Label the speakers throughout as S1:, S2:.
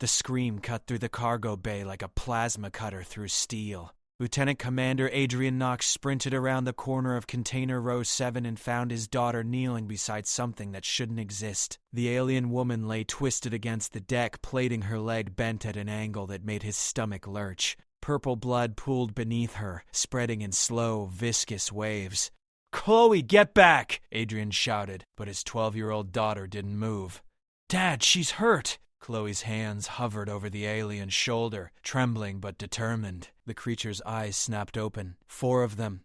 S1: The scream cut through the cargo bay like a plasma cutter through steel. Lieutenant Commander Adrian Knox sprinted around the corner of Container Row 7 and found his daughter kneeling beside something that shouldn't exist. The alien woman lay twisted against the deck, plating her leg bent at an angle that made his stomach lurch. Purple blood pooled beneath her, spreading in slow, viscous waves. "Chloe, get back!" Adrian shouted, but his 12-year-old daughter didn't move. "Dad, she's hurt!" Chloe's hands hovered over the alien's shoulder, trembling but determined. The creature's eyes snapped open, 4 of them.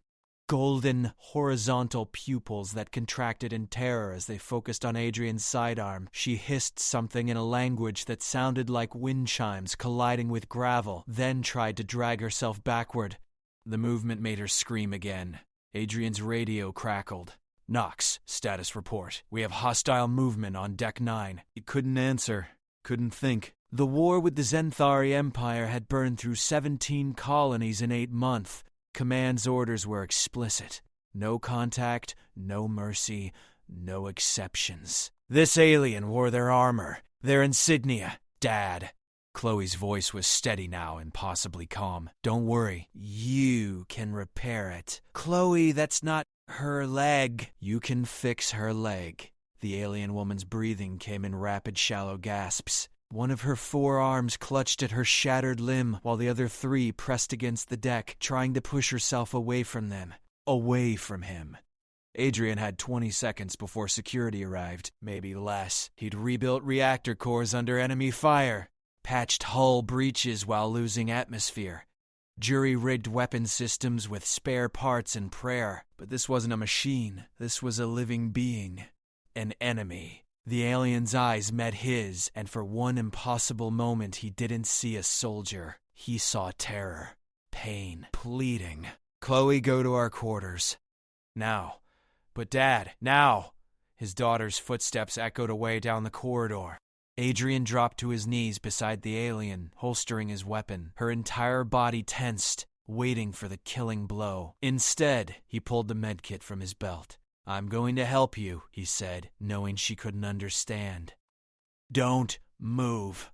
S1: Golden, horizontal pupils that contracted in terror as they focused on Adrian's sidearm. She hissed something in a language that sounded like wind chimes colliding with gravel, then tried to drag herself backward. The movement made her scream again. Adrian's radio crackled. "Knox, status report. We have hostile movement on Deck 9. He couldn't answer. Couldn't think. The war with the Zenthari Empire had burned through 17 colonies in 8 months. Command's orders were explicit. No contact, no mercy, no exceptions. This alien wore their armor, their insignia. Dad." Chloe's voice was steady now and possibly calm. "Don't worry. You can repair it. Chloe, that's not her leg. You can fix her leg." The alien woman's breathing came in rapid, shallow gasps. One of her 4 arms clutched at her shattered limb, while the other 3 pressed against the deck, trying to push herself away from them. Away from him. Adrian had 20 seconds before security arrived, maybe less. He'd rebuilt reactor cores under enemy fire, patched hull breaches while losing atmosphere, jury-rigged weapon systems with spare parts and prayer. But this wasn't a machine. This was a living being. An enemy. The alien's eyes met his, and for one impossible moment he didn't see a soldier. He saw terror, pain, pleading. "Chloe, go to our quarters. Now." "But Dad, now!" His daughter's footsteps echoed away down the corridor. Adrian dropped to his knees beside the alien, holstering his weapon, her entire body tensed, waiting for the killing blow. Instead, he pulled the medkit from his belt. "I'm going to help you," he said, knowing she couldn't understand. "Don't move."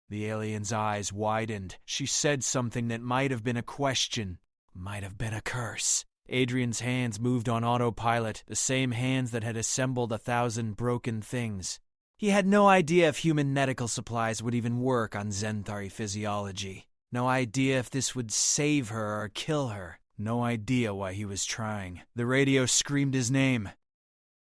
S1: The alien's eyes widened. She said something that might have been a question, might have been a curse. Adrian's hands moved on autopilot, the same hands that had assembled 1,000 broken things. He had no idea if human medical supplies would even work on Zenthari physiology. No idea if this would save her or kill her. No idea why he was trying. The radio screamed his name.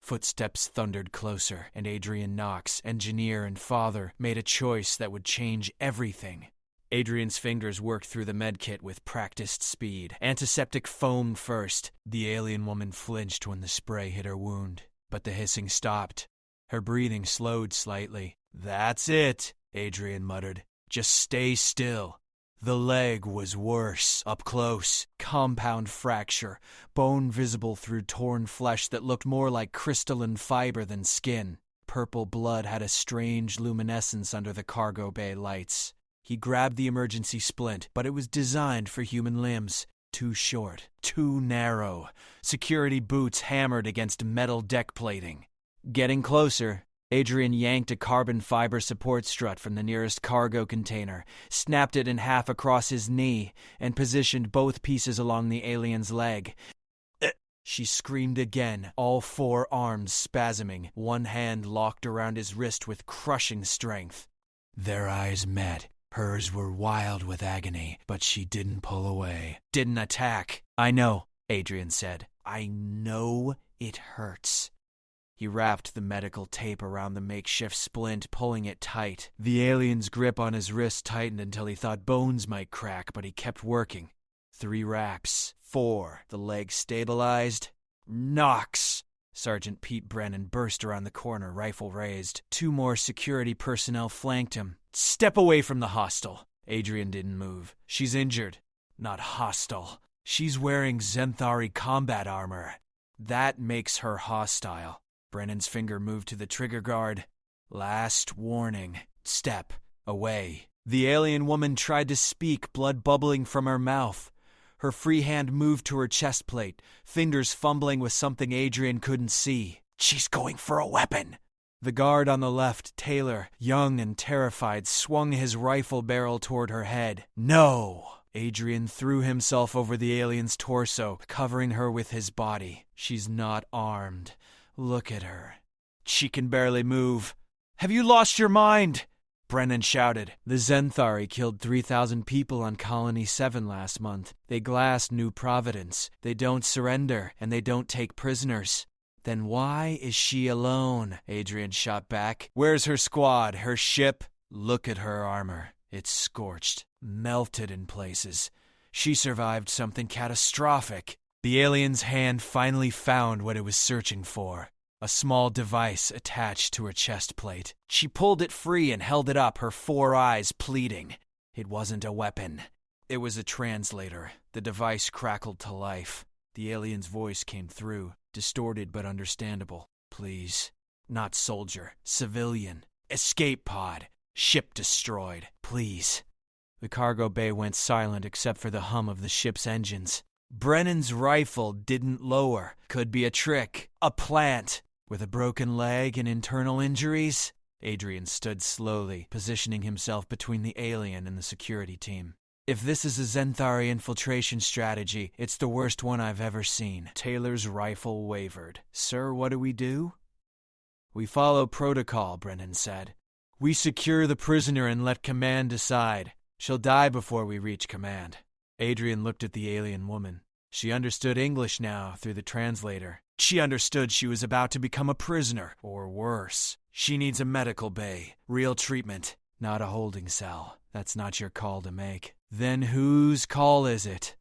S1: Footsteps thundered closer, and Adrian Knox, engineer and father, made a choice that would change everything. Adrian's fingers worked through the medkit with practiced speed. Antiseptic foam first. The alien woman flinched when the spray hit her wound, but the hissing stopped. Her breathing slowed slightly. "That's it," Adrian muttered. "Just stay still." The leg was worse, up close. Compound fracture, bone visible through torn flesh that looked more like crystalline fiber than skin. Purple blood had a strange luminescence under the cargo bay lights. He grabbed the emergency splint, but it was designed for human limbs. Too short, too narrow. Security boots hammered against metal deck plating. Getting closer, Adrian yanked a carbon fiber support strut from the nearest cargo container, snapped it in half across his knee, and positioned both pieces along the alien's leg. She screamed again, all 4 arms spasming, one hand locked around his wrist with crushing strength. Their eyes met. Hers were wild with agony, but she didn't pull away. Didn't attack. "I know," Adrian said. "I know it hurts." He wrapped the medical tape around the makeshift splint, pulling it tight. The alien's grip on his wrist tightened until he thought bones might crack, but he kept working. 3 wraps. 4. The leg stabilized. "Knox!" Sergeant Pete Brennan burst around the corner, rifle raised. 2 more security personnel flanked him. "Step away from the hostile." Adrian didn't move. "She's injured. Not hostile. She's wearing Zenthari combat armor. That makes her hostile." Brennan's finger moved to the trigger guard. "Last warning. Step away." The alien woman tried to speak, blood bubbling from her mouth. Her free hand moved to her chest plate, fingers fumbling with something Adrian couldn't see. "She's going for a weapon." The guard on the left, Taylor, young and terrified, swung his rifle barrel toward her head. No! Adrian threw himself over the alien's torso, covering her with his body. She's not armed. Look at her. She can barely move. Have you lost your mind? Brennan shouted. The Zenthari killed 3,000 people on Colony 7 last month. They glassed New Providence. They don't surrender, and they don't take prisoners. Then why is she alone? Adrian shot back. Where's her squad, her ship? Look at her armor. It's scorched, melted in places. She survived something catastrophic. The alien's hand finally found what it was searching for. A small device attached to her chest plate. She pulled it free and held it up, her 4 eyes pleading. It wasn't a weapon. It was a translator. The device crackled to life. The alien's voice came through, distorted but understandable. Please. Not soldier. Civilian. Escape pod. Ship destroyed. Please. The cargo bay went silent except for the hum of the ship's engines. Brennan's rifle didn't lower. Could be a trick. A plant. With a broken leg and internal injuries? Adrian stood slowly, positioning himself between the alien and the security team. If this is a Zenthari infiltration strategy, it's the worst one I've ever seen. Taylor's rifle wavered. Sir, what do we do? We follow protocol, Brennan said. We secure the prisoner and let command decide. She'll die before we reach command. Adrian looked at the alien woman. She understood English now through the translator. She understood she was about to become a prisoner, or worse. She needs a medical bay, real treatment, not a holding cell. That's not your call to make. Then whose call is it?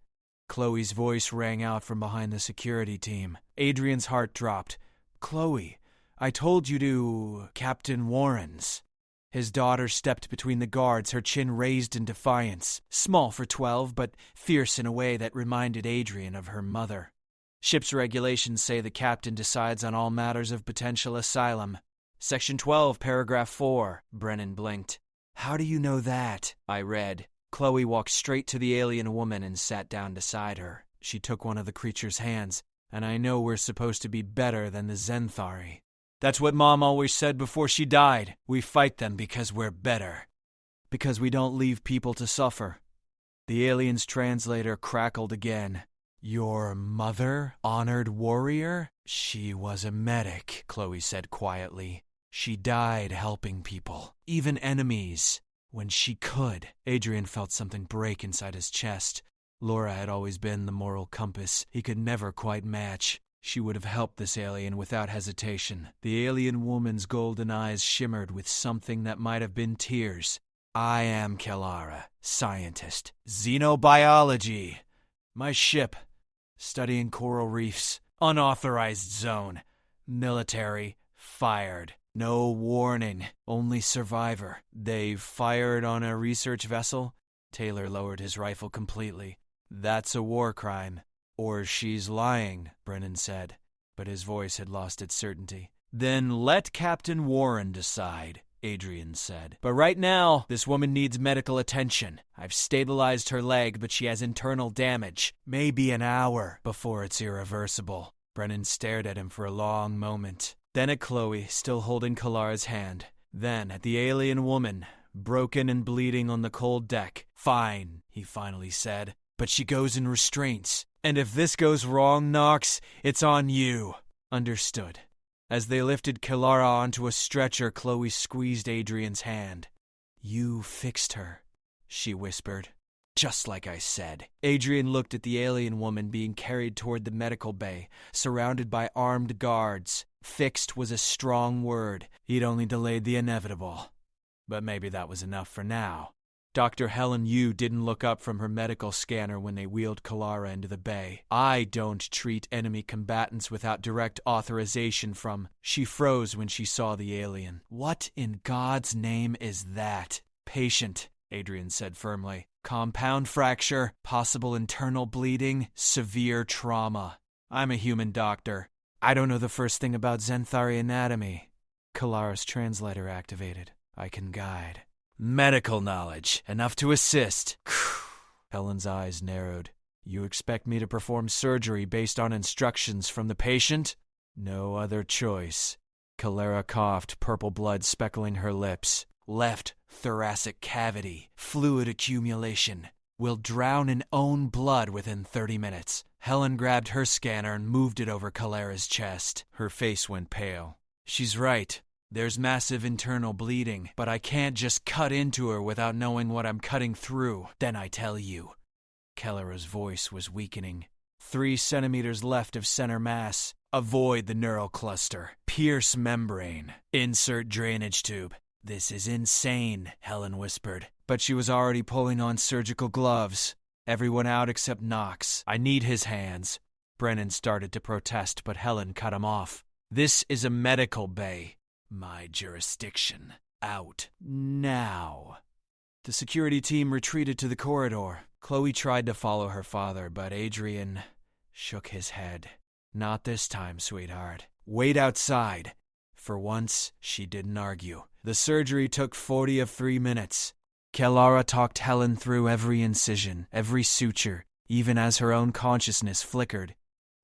S1: Chloe's voice rang out from behind the security team. Adrian's heart dropped. Chloe, I told you to... Captain Warren's. His daughter stepped between the guards, her chin raised in defiance. Small for 12, but fierce in a way that reminded Adrian of her mother. Ship's regulations say the captain decides on all matters of potential asylum. Section 12, paragraph 4, Brennan blinked. How do you know that? I read. Chloe walked straight to the alien woman and sat down beside her. She took one of the creature's hands, and I know we're supposed to be better than the Zenthari. That's what Mom always said before she died. We fight them because we're better. Because we don't leave people to suffer. The alien's translator crackled again. Your mother, honored warrior? She was a medic, Chloe said quietly. She died helping people, even enemies, when she could. Adrian felt something break inside his chest. Laura had always been the moral compass he could never quite match. She would have helped this alien without hesitation. The alien woman's golden eyes shimmered with something that might have been tears. I am Kelara, scientist. Xenobiology. My ship. Studying coral reefs. Unauthorized zone. Military. Fired. No warning. Only survivor. They fired on a research vessel? Taylor lowered his rifle completely. That's a war crime. Or she's lying, Brennan said, but his voice had lost its certainty. Then let Captain Warren decide, Adrian said. But right now, this woman needs medical attention. I've stabilized her leg, but she has internal damage. Maybe an hour before it's irreversible. Brennan stared at him for a long moment. Then at Chloe, still holding Kalara's hand. Then at the alien woman, broken and bleeding on the cold deck. Fine, he finally said. But she goes in restraints. And if this goes wrong, Knox, it's on you. Understood. As they lifted Kalara onto a stretcher, Chloe squeezed Adrian's hand. You fixed her, she whispered. Just like I said. Adrian looked at the alien woman being carried toward the medical bay, surrounded by armed guards. Fixed was a strong word. He'd only delayed the inevitable. But maybe that was enough for now. Dr. Helen Yu didn't look up from her medical scanner when they wheeled Kalara into the bay. I don't treat enemy combatants without direct authorization from... She froze when she saw the alien. What in God's name is that? Patient, Adrian said firmly. Compound fracture, possible internal bleeding, severe trauma. I'm a human doctor. I don't know the first thing about Zenthari anatomy. Kalara's translator activated. I can guide. Medical knowledge, enough to assist. Helen's eyes narrowed. You expect me to perform surgery based on instructions from the patient? No other choice. Calera coughed, purple blood speckling her lips. Left thoracic cavity, fluid accumulation. Will drown in own blood within 30 minutes. Helen grabbed her scanner and moved it over Calera's chest. Her face went pale. She's right. There's massive internal bleeding, but I can't just cut into her without knowing what I'm cutting through. Then I tell you. Calera's voice was weakening. 3 centimeters left of center mass. Avoid the neural cluster. Pierce membrane. Insert drainage tube. This is insane, Helen whispered. But she was already pulling on surgical gloves. Everyone out except Knox. I need his hands. Brennan started to protest, but Helen cut him off. This is a medical bay. My jurisdiction. Out. Now. The security team retreated to the corridor. Chloe tried to follow her father, but Adrian shook his head. Not this time, sweetheart. Wait outside. For once, she didn't argue. The surgery took 40 of 3 minutes. Kelara talked Helen through every incision, every suture, even as her own consciousness flickered.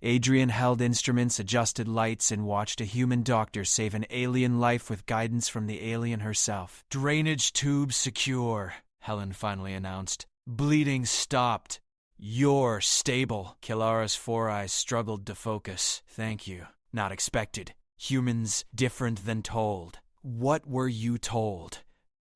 S1: Adrian held instruments, adjusted lights, and watched a human doctor save an alien life with guidance from the alien herself. Drainage tube secure, Helen finally announced. Bleeding stopped. You're stable. Kelara's 4 eyes struggled to focus. Thank you. Not expected. Humans different than told. What were you told?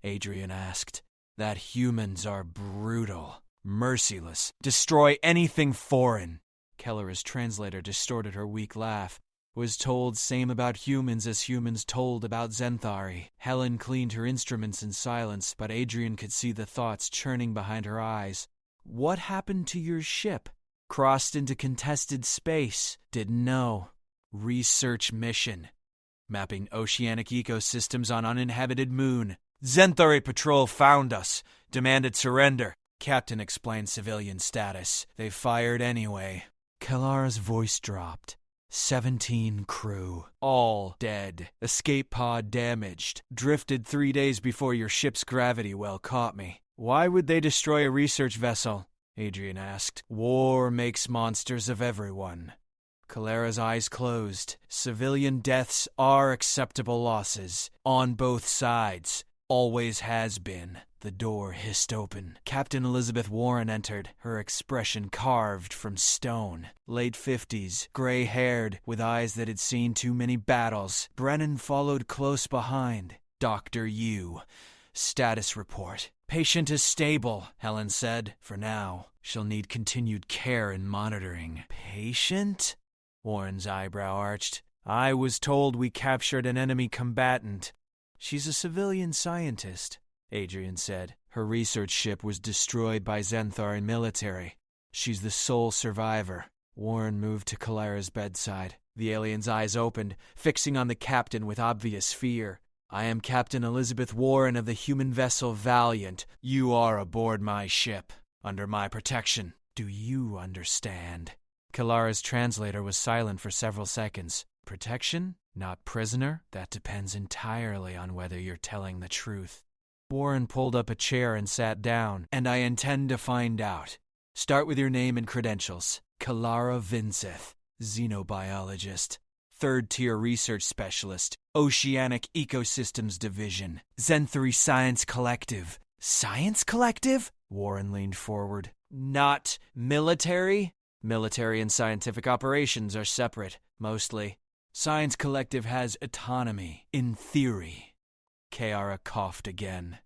S1: Adrian asked. That humans are brutal, merciless, destroy anything foreign. Keller's translator distorted her weak laugh. Was told same about humans as humans told about Zenthari. Helen cleaned her instruments in silence, but Adrian could see the thoughts churning behind her eyes. What happened to your ship? Crossed into contested space. Didn't know. Research mission. Mapping oceanic ecosystems on uninhabited moon. Zenthari patrol found us. Demanded surrender. Captain explained civilian status. They fired anyway. Kelara's voice dropped. 17 crew. All dead. Escape pod damaged. Drifted 3 days before your ship's gravity well caught me. Why would they destroy a research vessel? Adrian asked. War makes monsters of everyone. Calera's eyes closed. Civilian deaths are acceptable losses. On both sides. Always has been. The door hissed open. Captain Elizabeth Warren entered, her expression carved from stone. Late 50s, gray-haired, with eyes that had seen too many battles. Brennan followed close behind. Dr. Yu. Status report. Patient is stable, Helen said. For now, she'll need continued care and monitoring. Patient? Warren's eyebrow arched. I was told we captured an enemy combatant. She's a civilian scientist, Adrian said. Her research ship was destroyed by Zenthar and military. She's the sole survivor. Warren moved to Calera's bedside. The alien's eyes opened, fixing on the captain with obvious fear. I am Captain Elizabeth Warren of the human vessel Valiant. You are aboard my ship, under my protection. Do you understand? Calara's translator was silent for several seconds. Protection? Not prisoner? That depends entirely on whether you're telling the truth. Warren pulled up a chair and sat down, and I intend to find out. Start with your name and credentials. Calara Vinceth, xenobiologist. 3rd-tier research specialist. Oceanic Ecosystems Division. Zenthari Science Collective. Science Collective? Warren leaned forward. Not military? Military and scientific operations are separate, mostly. Science Collective has autonomy, in theory. Kiara coughed again.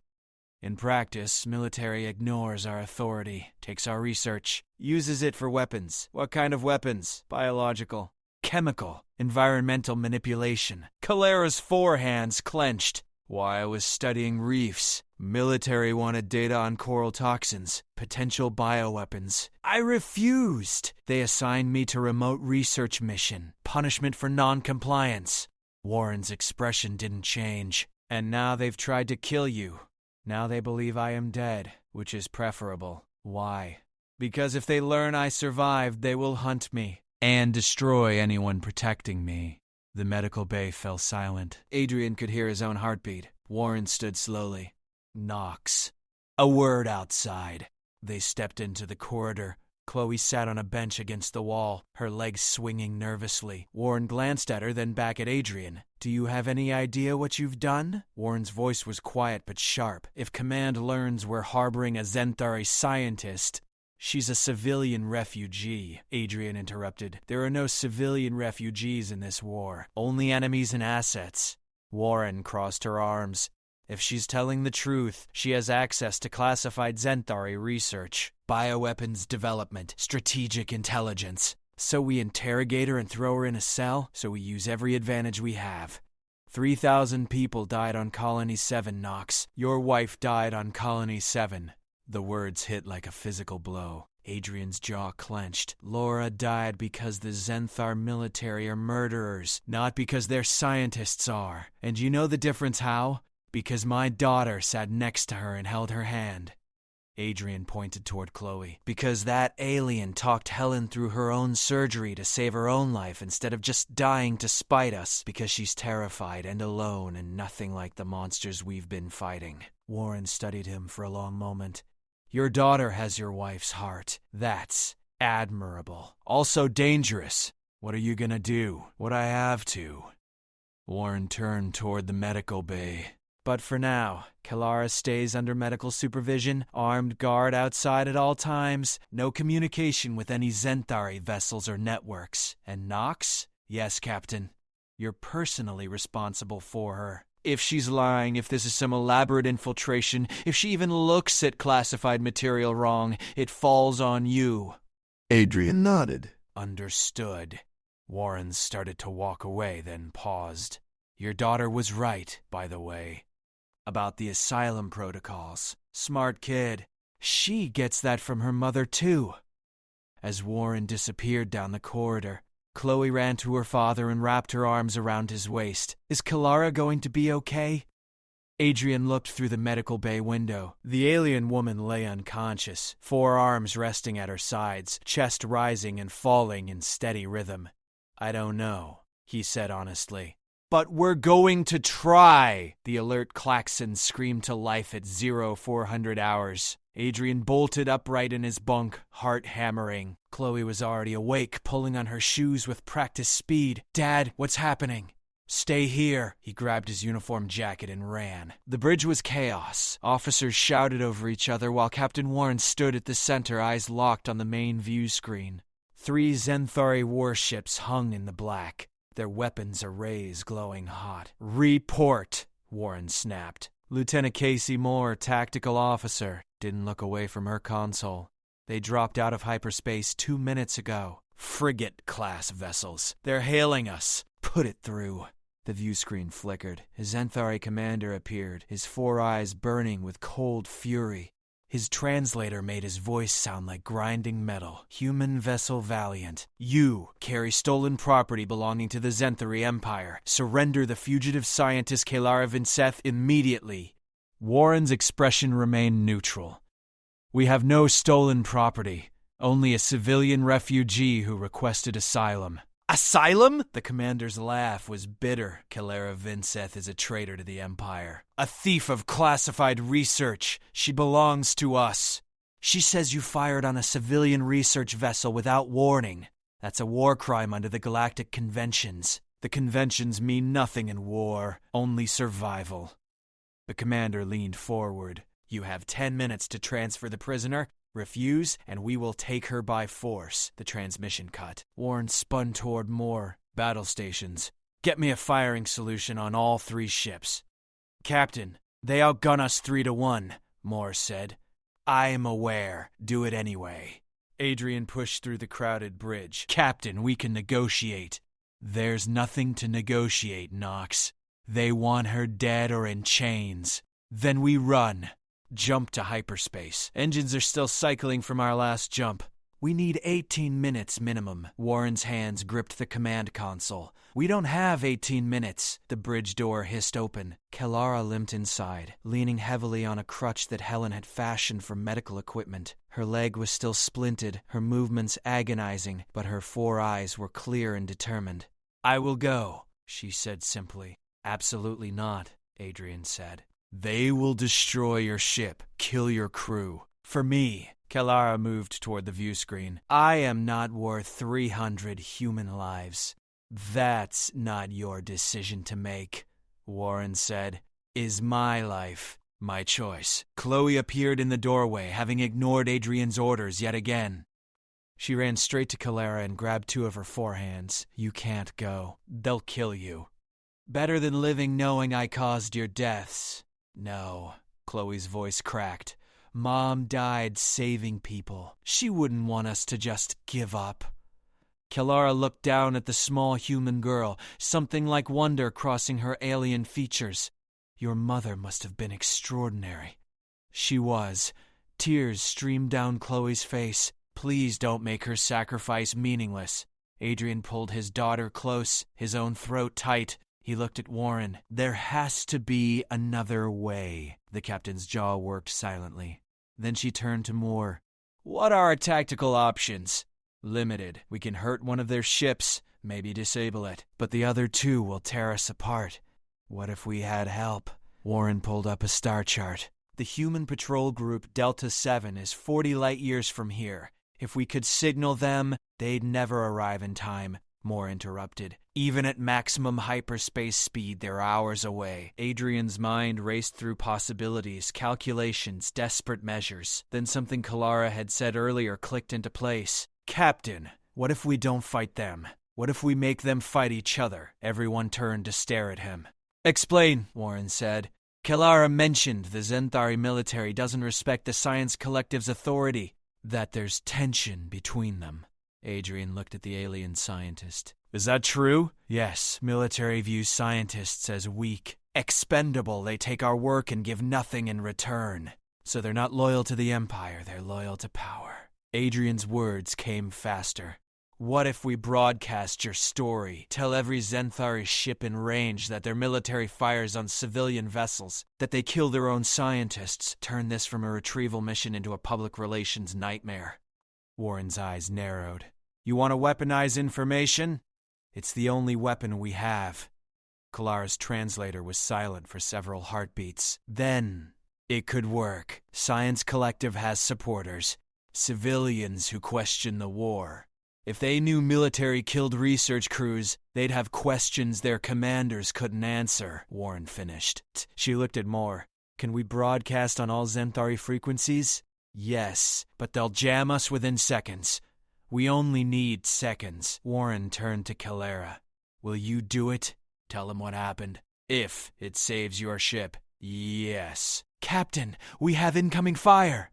S1: In practice, military ignores our authority, takes our research, uses it for weapons. What kind of weapons? Biological. Chemical. Environmental manipulation. Calera's 4 hands clenched. While I was studying reefs, military wanted data on coral toxins, potential bioweapons. I refused. They assigned me to remote research mission, punishment for non-compliance. Warren's expression didn't change. And now they've tried to kill you. Now they believe I am dead, which is preferable. Why? Because if they learn I survived, they will hunt me and destroy anyone protecting me. The medical bay fell silent. Adrian could hear his own heartbeat. Warren stood slowly. Knox. A word outside. They stepped into the corridor. Chloe sat on a bench against the wall, her legs swinging nervously. Warren glanced at her, then back at Adrian. Do you have any idea what you've done? Warren's voice was quiet but sharp. If Command learns we're harboring a Xanthari scientist... She's a civilian refugee, Adrian interrupted. There are no civilian refugees in this war, only enemies and assets. Warren crossed her arms. If she's telling the truth, she has access to classified Xanthari research, bioweapons development, strategic intelligence. So we interrogate her and throw her in a cell, so we use every advantage we have. 3,000 people died on Colony 7, Knox. Your wife died on Colony 7. The words hit like a physical blow. Adrian's jaw clenched. Laura died because the Xanthar military are murderers, not because their scientists are. And you know the difference how? Because my daughter sat next to her and held her hand. Adrian pointed toward Chloe. Because that alien talked Helen through her own surgery to save her own life instead of just dying to spite us. Because she's terrified and alone and nothing like the monsters we've been fighting. Warren studied him for a long moment. Your daughter has your wife's heart. That's admirable. Also dangerous. What are you gonna do? Would I have to? Warren turned toward the medical bay. But for now, Kalara stays under medical supervision, armed guard outside at all times, no communication with any Xanthari vessels or networks. And Knox? Yes, Captain. You're personally responsible for her. If she's lying, if this is some elaborate infiltration, if she even looks at classified material wrong, it falls on you.
S2: Adrian nodded.
S1: Understood. Warren started to walk away, then paused. Your daughter was right, by the way, about the asylum protocols. Smart kid. She gets that from her mother, too. As Warren disappeared down the corridor, Chloe ran to her father and wrapped her arms around his waist. Is Kalara going to be okay? Adrian looked through the medical bay window. The alien woman lay unconscious, 4 arms resting at her sides, chest rising and falling in steady rhythm. I don't know, he said honestly. But we're going to try! The alert klaxon screamed to life at 0400 hours. Adrian bolted upright in his bunk, heart hammering. Chloe was already awake, pulling on her shoes with practiced speed. Dad, what's happening? Stay here. He grabbed his uniform jacket and ran. The bridge was chaos. Officers shouted over each other while Captain Warren stood at the center, eyes locked on the main view screen. 3 Xanthari warships hung in the black, their weapons arrays glowing hot. Report, Warren snapped. Lieutenant Casey Moore, tactical officer, didn't look away from her console. They dropped out of hyperspace 2 minutes ago. Frigate-class vessels. They're hailing us. Put it through. The view screen flickered. His Xanthari commander appeared, his 4 eyes burning with cold fury. His translator made his voice sound like grinding metal. Human vessel Valiant. You carry stolen property belonging to the Xanthari Empire. Surrender the fugitive scientist Kalara Vinseth immediately. Warren's expression remained neutral. We have no stolen property. Only a civilian refugee who requested asylum. Asylum? The commander's laugh was bitter. Kalara Vinseth is a traitor to the Empire. A thief of classified research. She belongs to us. She says you fired on a civilian research vessel without warning. That's a war crime under the Galactic Conventions. The conventions mean nothing in war, only survival. The commander leaned forward. You have 10 minutes to transfer the prisoner. Refuse, and we will take her by force. The transmission cut. Warren spun toward Moore. Battle stations. Get me a firing solution on all 3 ships. Captain, they outgun us 3-1, Moore said. I am aware. Do it anyway. Adrian pushed through the crowded bridge. Captain, we can negotiate. There's nothing to negotiate, Knox. They want her dead or in chains. Then we run. Jump to hyperspace. Engines are still cycling from our last jump. We need 18 minutes minimum. Warren's hands gripped the command console. We don't have 18 minutes. The bridge door hissed open. Kalara limped inside, leaning heavily on a crutch that Helen had fashioned from medical equipment. Her leg was still splinted, her movements agonizing, but her 4 eyes were clear and determined. I will go, she said simply. Absolutely not, Adrian said. They will destroy your ship, kill your crew. For me, Kalara moved toward the view screen. I am not worth 300 human lives. That's not your decision to make, Warren said. Is my life, my choice. Chloe appeared in the doorway, having ignored Adrian's orders yet again. She ran straight to Kalara and grabbed two of her forehands. You can't go. They'll kill you. Better than living knowing I caused your deaths. No, Chloe's voice cracked. Mom died saving people. She wouldn't want us to just give up. Kalara looked down at the small human girl, something like wonder crossing her alien features. Your mother must have been extraordinary. She was. Tears streamed down Chloe's face. Please don't make her sacrifice meaningless. Adrian pulled his daughter close, his own throat tight. He looked at Warren. There has to be another way. The captain's jaw worked silently. Then she turned to Moore. What are our tactical options? Limited. We can hurt one of their ships, maybe disable it, but the other two will tear us apart. What if we had help? Warren pulled up a star chart. The human patrol group Delta 7 is 40 light years from here. If we could signal them, they'd never arrive in time, Moore interrupted. Even at maximum hyperspace speed, they're hours away. Adrian's mind raced through possibilities, calculations, desperate measures. Then something Kalara had said earlier clicked into place. Captain, what if we don't fight them? What if we make them fight each other? Everyone turned to stare at him. Explain, Warren said. Kalara mentioned the Zenthari military doesn't respect the Science Collective's authority, that there's tension between them. Adrian looked at the alien scientist. Is that true? Yes, military views scientists as weak. Expendable, they take our work and give nothing in return. So they're not loyal to the Empire, they're loyal to power. Adrian's words came faster. What if we broadcast your story? Tell every Zenthari ship in range that their military fires on civilian vessels, that they kill their own scientists. Turn this from a retrieval mission into a public relations nightmare. Warren's eyes narrowed. You want to weaponize information? It's the only weapon we have. Kalara's translator was silent for several heartbeats. Then, it could work. Science Collective has supporters. Civilians who question the war. If they knew military killed research crews, they'd have questions their commanders couldn't answer, Warren finished. She looked at Moore. Can we broadcast on all Zenthari frequencies? Yes, but they'll jam us within seconds. We only need seconds. Warren turned to Kalara. Will you do it? Tell him what happened. If it saves your ship. Yes. Captain, we have incoming fire!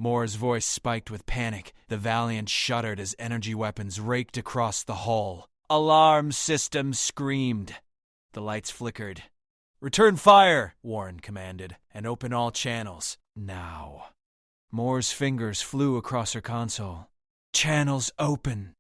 S1: Moore's voice spiked with panic. The Valiant shuddered as energy weapons raked across the hull. Alarm system screamed. The lights flickered. Return fire, Warren commanded, and open all channels. Now. Moore's fingers flew across her console. Channels open.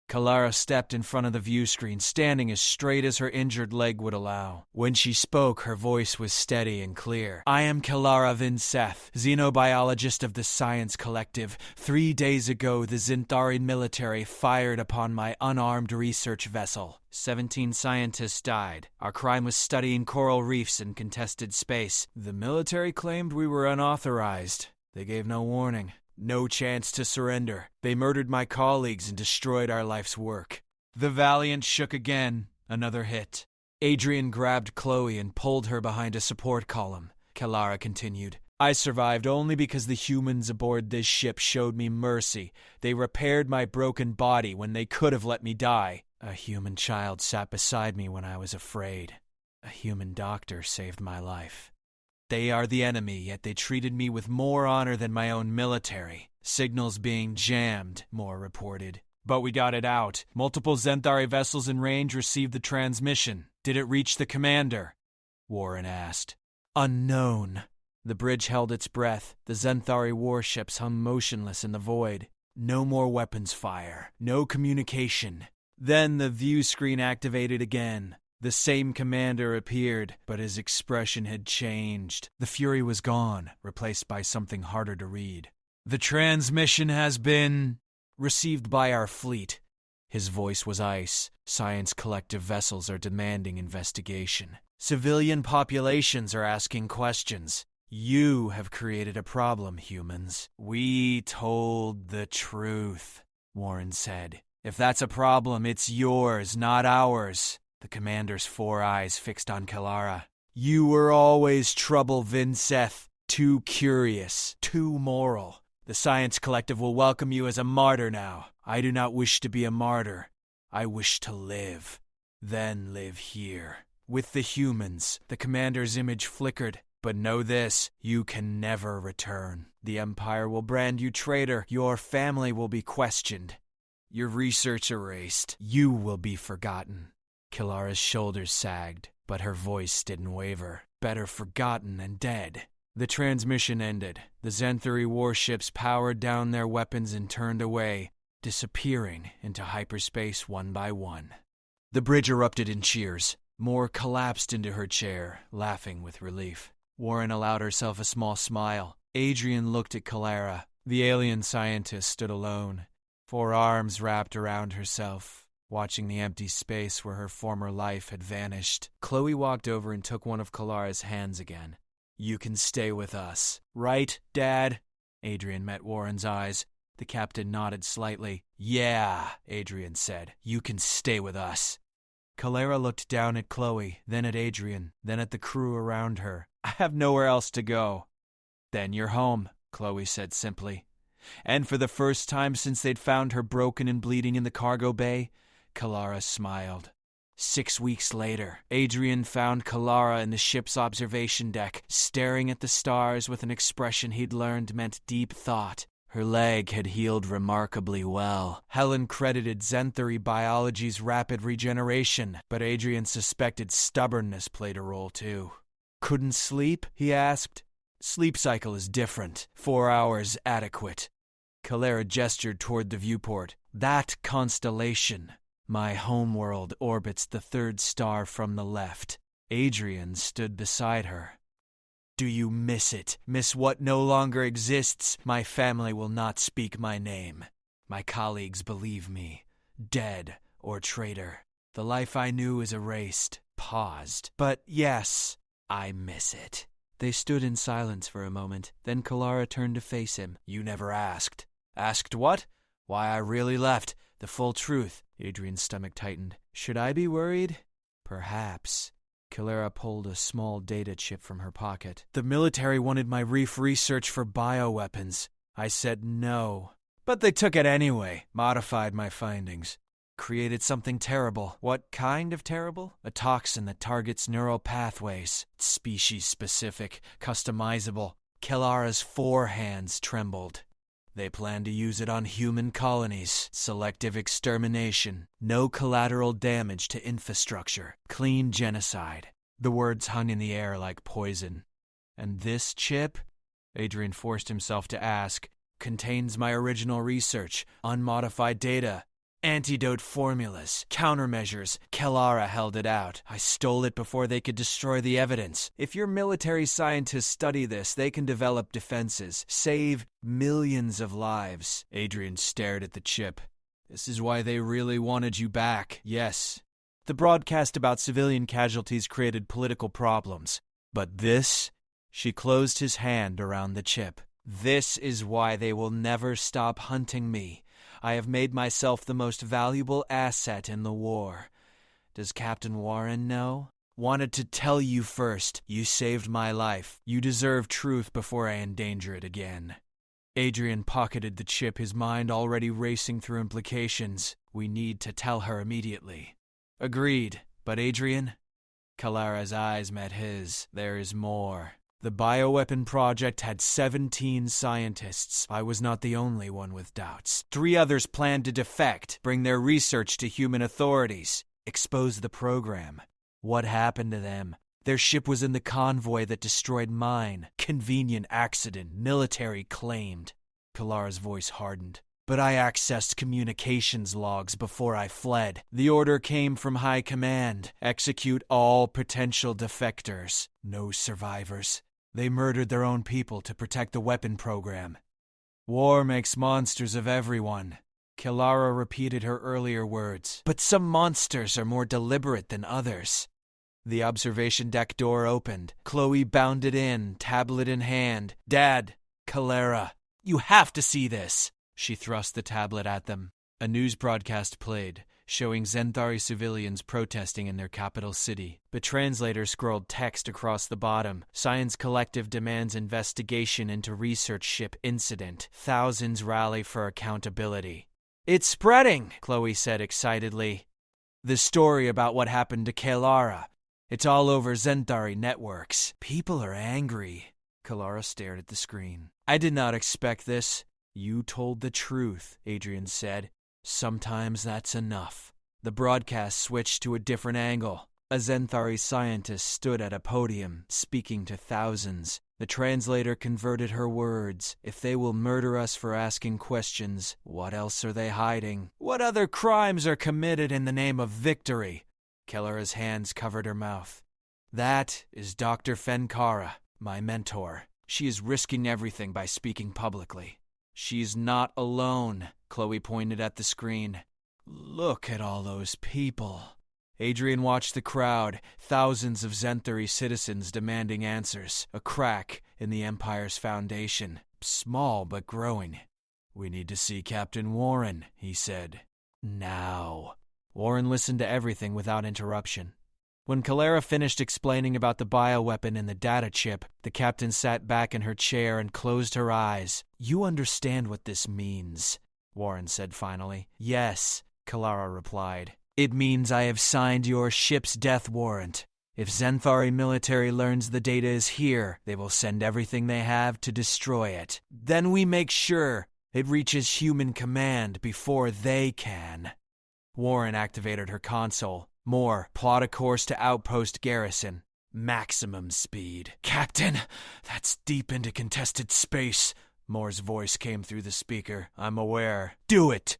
S1: Kalara stepped in front of the view screen, standing as straight as her injured leg would allow. When she spoke, her voice was steady and clear. I am Kalara Vinseth, xenobiologist of the Science Collective. 3 days ago, the Zenthari military fired upon my unarmed research vessel. 17 scientists died. Our crime was studying coral reefs in contested space. The military claimed we were unauthorized. They gave no warning. No chance to surrender. They murdered my colleagues and destroyed our life's work. The Valiant shook again. Another hit. Adrian grabbed Chloe and pulled her behind a support column. Kalara continued. I survived only because the humans aboard this ship showed me mercy. They repaired my broken body when they could have let me die. A human child sat beside me when I was afraid. A human doctor saved my life. They are the enemy, yet they treated me with more honor than my own military. Signals being jammed, Moore reported. But we got it out. Multiple Zenthari vessels in range received the transmission. Did it reach the commander? Warren asked. Unknown. The bridge held its breath. The Zenthari warships hung motionless in the void. No more weapons fire. No communication. Then the view screen activated again. The same commander appeared, but his expression had changed. The fury was gone, replaced by something harder to read. The transmission has been received by our fleet. His voice was ice. Science Collective vessels are demanding investigation. Civilian populations are asking questions. You have created a problem, humans. We told the truth, Warren said. If that's a problem, it's yours, not ours. The commander's 4 eyes fixed on Kalara. You were always trouble, Vinseth. Too curious, too moral. The Science Collective will welcome you as a martyr now. I do not wish to be a martyr. I wish to live. Then live here. With the humans, the commander's image flickered. But know this, you can never return. The Empire will brand you traitor. Your family will be questioned. Your research erased. You will be forgotten. Kilara's shoulders sagged, but her voice didn't waver. Better forgotten than dead. The transmission ended. The Zenthuri warships powered down their weapons and turned away, disappearing into hyperspace one by one. The bridge erupted in cheers. Moore collapsed into her chair, laughing with relief. Warren allowed herself a small smile. Adrian looked at Kalara. The alien scientist stood alone, 4 arms wrapped around herself, watching the empty space where her former life had vanished. Chloe walked over and took one of Kalara's hands again. You can stay with us. Right, Dad? Adrian met Warren's eyes. The captain nodded slightly. Yeah, Adrian said. You can stay with us. Kalara looked down at Chloe, then at Adrian, then at the crew around her. I have nowhere else to go. Then you're home, Chloe said simply. And for the first time since they'd found her broken and bleeding in the cargo bay, Kalara smiled. 6 weeks later, Adrian found Kalara in the ship's observation deck, staring at the stars with an expression he'd learned meant deep thought. Her leg had healed remarkably well. Helen credited Zenthuri biology's rapid regeneration, but Adrian suspected stubbornness played a role too. Couldn't sleep? He asked. Sleep cycle is different. 4 hours adequate. Kalara gestured toward the viewport. That constellation. My homeworld orbits the 3rd star from the left. Adrian stood beside her. Do you miss it? Miss what no longer exists? My family will not speak my name. My colleagues believe me. Dead or traitor. The life I knew is erased. Paused. But yes, I miss it. They stood in silence for a moment. Then Kalara turned to face him. You never asked. Asked what? Why I really left. The full truth. Adrian's stomach tightened. Should I be worried? Perhaps. Kalara pulled a small data chip from her pocket. The military wanted my reef research for bioweapons. I said no. But they took it anyway, modified my findings. Created something terrible. What kind of terrible? A toxin that targets neural pathways. It's species-specific, customizable. Kalara's 4 hands trembled. They plan to use it on human colonies. Selective extermination. No collateral damage to infrastructure. Clean genocide. The words hung in the air like poison. And this chip, Adrian forced himself to ask, contains my original research, unmodified data, antidote formulas, countermeasures. Kalara held it out. I stole it before they could destroy the evidence. If your military scientists study this, they can develop defenses, save millions of lives. Adrian stared at the chip. This is why they really wanted you back, yes. The broadcast about civilian casualties created political problems. But this, she closed his hand around the chip. This is why they will never stop hunting me. I have made myself the most valuable asset in the war. Does Captain Warren know? Wanted to tell you first. You saved my life. You deserve truth before I endanger it again. Adrian pocketed the chip, his mind already racing through implications. We need to tell her immediately. Agreed. But Adrian? Kalara's eyes met his. There is more. The bioweapon project had 17 scientists. I was not the only one with doubts. 3 others planned to defect, bring their research to human authorities, expose the program. What happened to them? Their ship was in the convoy that destroyed mine. Convenient accident, military claimed. Kalara's voice hardened. But I accessed communications logs before I fled. The order came from High Command. Execute all potential defectors. No survivors. They murdered their own people to protect the weapon program. War makes monsters of everyone. Kalara repeated her earlier words. But some monsters are more deliberate than others. The observation deck door opened. Chloe bounded in, tablet in hand. "Dad, Kalara, you have to see this!" She thrust the tablet at them. A news broadcast played, showing Zenthari civilians protesting in their capital city. The translator scrolled text across the bottom. "Science Collective demands investigation into research ship incident. Thousands rally for accountability." "It's spreading," Chloe said excitedly. "The story about what happened to Kalara. It's all over Zenthari networks. People are angry." Kalara stared at the screen. "I did not expect this." "You told the truth," Adrian said. "Sometimes that's enough." The broadcast switched to a different angle. A Zenthari scientist stood at a podium, speaking to thousands. The translator converted her words. "If they will murder us for asking questions, what else are they hiding? What other crimes are committed in the name of victory?" Kellera's hands covered her mouth. "That is Dr. Fenkara, my mentor. She is risking everything by speaking publicly." "She's not alone," Chloe pointed at the screen. "Look at all those people." Adrian watched the crowd, thousands of Zenthari citizens demanding answers. A crack in the Empire's foundation, small but growing. "We need to see Captain Warren," he said. "Now." Warren listened to everything without interruption. When Kalara finished explaining about the bioweapon and the data chip, the captain sat back in her chair and closed her eyes. "You understand what this means," Warren said finally. "Yes," Kalara replied. "It means I have signed your ship's death warrant. If Zenthari military learns the data is here, they will send everything they have to destroy it. Then we make sure it reaches human command before they can." Warren activated her console. "More, plot a course to outpost garrison. Maximum speed." "Captain, that's deep into contested space." Moore's voice came through the speaker. "I'm aware." "Do it."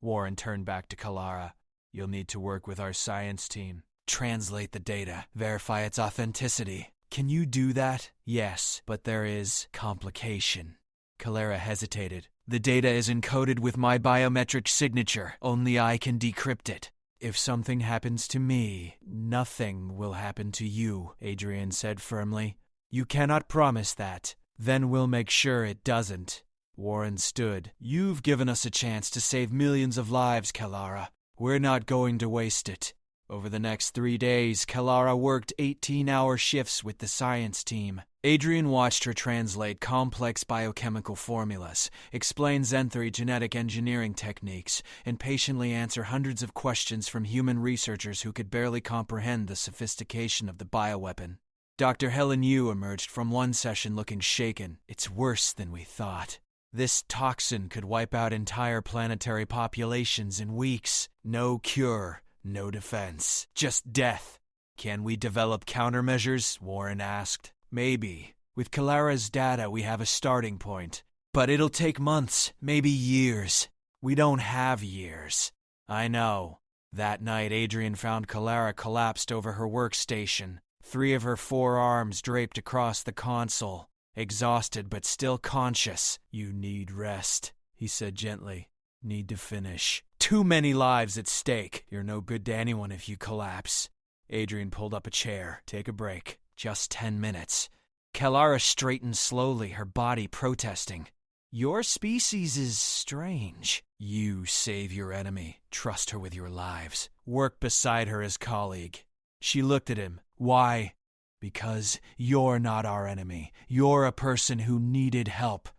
S1: Warren turned back to Kalara. "You'll need to work with our science team. Translate the data. Verify its authenticity." "Can you do that?" "Yes, but there is complication." Kalara hesitated. "The data is encoded with my biometric signature. Only I can decrypt it." "If something happens to me, nothing will happen to you," Adrian said firmly. "You cannot promise that. Then we'll make sure it doesn't." Warren stood. "You've given us a chance to save millions of lives, Kalara. We're not going to waste it." Over the next 3 days, Kalara worked 18-hour shifts with the science team. Adrian watched her translate complex biochemical formulas, explain Zenthari genetic engineering techniques, and patiently answer hundreds of questions from human researchers who could barely comprehend the sophistication of the bioweapon. Dr. Helen Yu emerged from one session looking shaken. "It's worse than we thought. This toxin could wipe out entire planetary populations in weeks. No cure. No defense. Just death." "Can we develop countermeasures?" Warren asked. "Maybe. With Kalara's data, we have a starting point. But it'll take months, maybe years. We don't have years." "I know." That night, Adrian found Kalara collapsed over her workstation. 3 of her 4 arms draped across the console. Exhausted but still conscious. "You need rest," he said gently. "Need to finish. Too many lives at stake. You're no good to anyone if you collapse." Adrian pulled up a chair. "Take a break. Just 10 minutes. Kalara straightened slowly, her body protesting. "Your species is strange." "You save your enemy. Trust her with your lives. Work beside her as colleague." She looked at him. "Why?" "Because you're not our enemy. You're a person who needed help."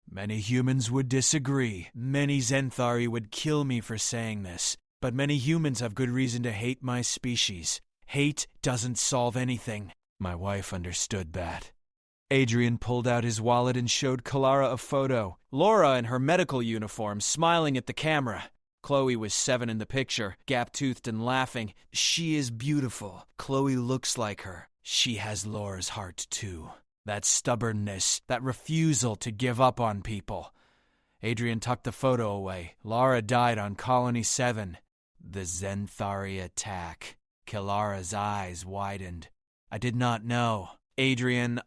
S1: Many humans would disagree. Many Zenthari would kill me for saying this. But many humans have good reason to hate my species. Hate doesn't solve anything. My wife understood that. Adrian pulled out his wallet and showed Kalara a photo. Laura in her medical uniform, smiling at the camera. Chloe was 7 in the picture, gap-toothed and laughing. "She is beautiful. Chloe looks like her. She has Laura's heart, too. That stubbornness, that refusal to give up on people." Adrian tucked the photo away. Laura died on Colony 7. The Zenthari attack. Kalara's eyes widened. "I did not know." "Adrian,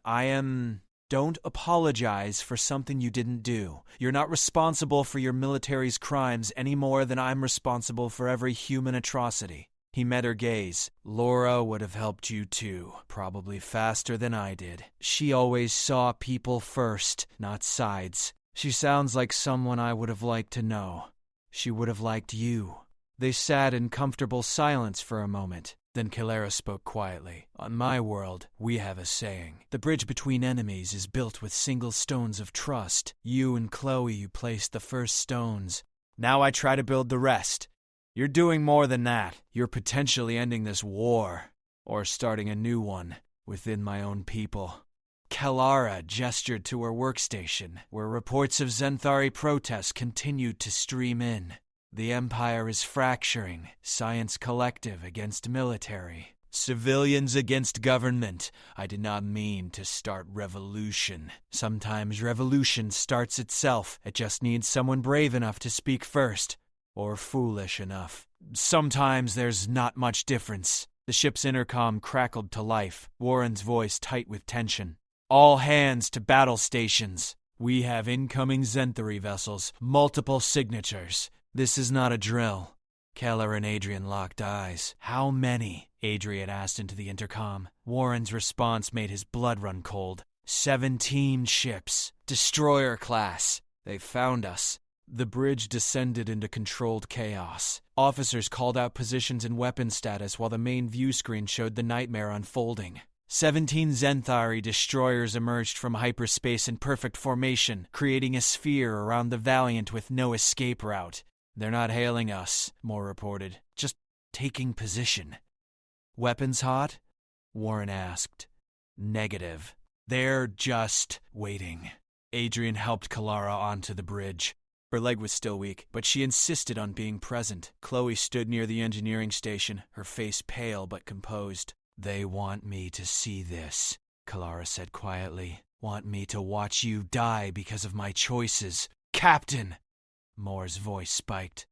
S1: Don't apologize for something you didn't do. You're not responsible for your military's crimes any more than I'm responsible for every human atrocity." He met her gaze. Laura would have helped you too, probably faster than I did. She always saw people first, not sides. She sounds like someone I would have liked to know. She would have liked you. They sat in comfortable silence for a moment. Then Kalara spoke quietly. On my world, we have a saying. The bridge between enemies is built with single stones of trust. You and Chloe placed the first stones. Now I try to build the rest. You're doing more than that. You're potentially ending this war, or starting a new one, within my own people. Kalara gestured to her workstation, where reports of Zenthari protests continued to stream in. The Empire is fracturing, science collective against military, civilians against government. I did not mean to start revolution. Sometimes revolution starts itself. It just needs someone brave enough to speak first. Or foolish enough. Sometimes there's not much difference. The ship's intercom crackled to life, Warren's voice tight with tension. All hands to battle stations. We have incoming Zenthari vessels, multiple signatures. This is not a drill. Keller and Adrian locked eyes. How many? Adrian asked into the intercom. Warren's response made his blood run cold. 17 ships. Destroyer class. They found us. The bridge descended into controlled chaos. Officers called out positions and weapon status while the main view screen showed the nightmare unfolding. 17 Zenthari destroyers emerged from hyperspace in perfect formation, creating a sphere around the Valiant with no escape route. They're not hailing us, Moore reported. Just taking position. Weapons hot? Warren asked. Negative. They're just waiting. Adrian helped Kalara onto the bridge. Her leg was still weak, but she insisted on being present. Chloe stood near the engineering station, her face pale but composed. They want me to see this, Kalara said quietly. Want me to watch you die because of my choices. Captain! Moore's voice spiked.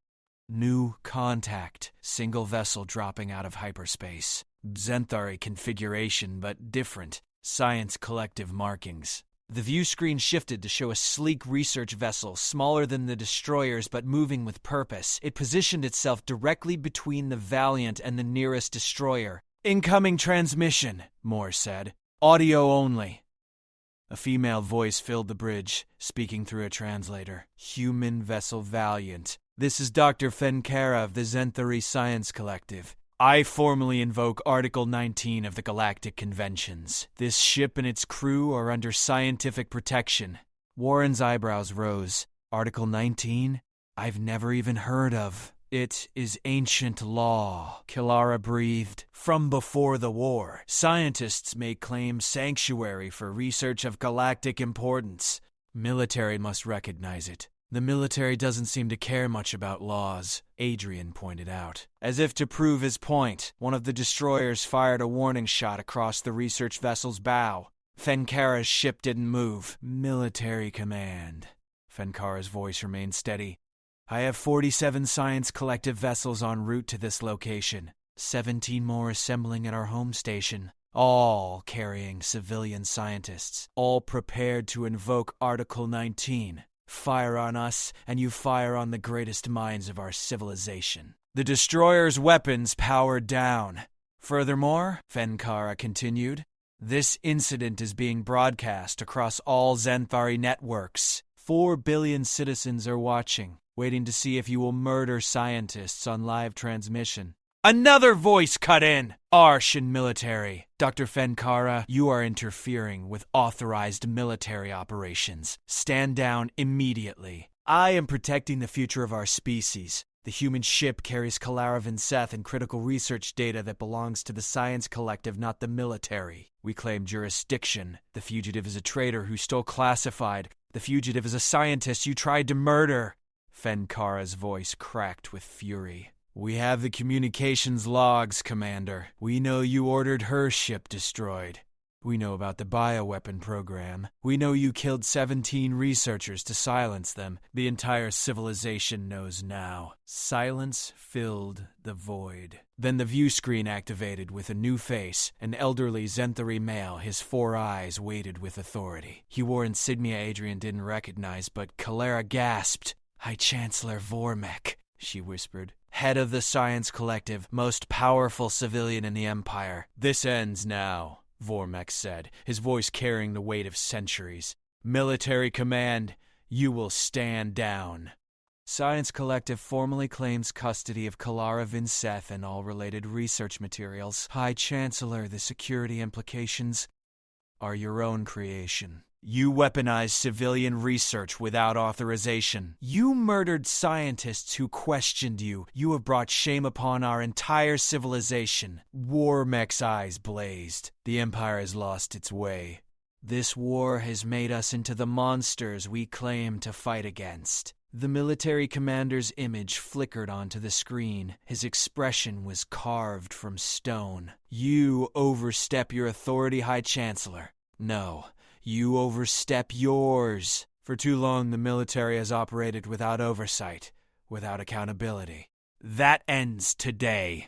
S1: New contact. Single vessel dropping out of hyperspace. Zenthari configuration, but different. Science collective markings. The view screen shifted to show a sleek research vessel, smaller than the destroyers but moving with purpose. It positioned itself directly between the Valiant and the nearest destroyer. Incoming transmission, Moore said. Audio only. A female voice filled the bridge, speaking through a translator. Human vessel Valiant. This is Dr. Fenkara of the Zenthari Science Collective. I formally invoke Article 19 of the Galactic Conventions. This ship and its crew are under scientific protection. Warren's eyebrows rose. Article 19? I've never even heard of. It is ancient law, Kalara breathed. From before the war, scientists may claim sanctuary for research of galactic importance. Military must recognize it. The military doesn't seem to care much about laws, Adrian pointed out. As if to prove his point, one of the destroyers fired a warning shot across the research vessel's bow. Fenkara's ship didn't move. Military command. Fenkara's voice remained steady. I have 47 Science Collective vessels en route to this location. 17 more assembling at our home station. All carrying civilian scientists. All prepared to invoke Article 19. Fire on us, and you fire on the greatest minds of our civilization. The destroyer's weapons powered down. Furthermore, Fenkara continued, this incident is being broadcast across all Zenthari networks. 4 billion citizens are watching, waiting to see if you will murder scientists on live transmission. Another voice cut in. Arsh military. Dr. Fenkara, you are interfering with authorized military operations. Stand down immediately. I am protecting the future of our species. The human ship carries Kalara Vinseth and critical research data that belongs to the Science Collective, not the military. We claim jurisdiction. The fugitive is a traitor who stole classified. The fugitive is a scientist you tried to murder. Fenkara's voice cracked with fury. We have the communications logs, Commander. We know you ordered her ship destroyed. We know about the bioweapon program. We know you killed 17 researchers to silence them. The entire civilization knows now. Silence filled the void. Then the view screen activated with a new face, an elderly Zenthari male, his 4 eyes weighted with authority. He wore insignia Adrian didn't recognize, but Kalara gasped. High Chancellor Vormek, she whispered. head of the Science Collective, most powerful civilian in the Empire. This ends now, Vormek said, his voice carrying the weight of centuries. Military command, you will stand down. Science Collective formally claims custody of Kalara Vinseth and all related research materials. High Chancellor, the security implications are your own creation. You weaponized civilian research without authorization. You murdered scientists who questioned you. You have brought shame upon our entire civilization. Warmek's eyes blazed. The Empire has lost its way. This war has made us into the monsters we claim to fight against. The military commander's image flickered onto the screen. His expression was carved from stone. You overstep your authority, High Chancellor. No, you overstep yours. For too long, the military has operated without oversight, without accountability. That ends today.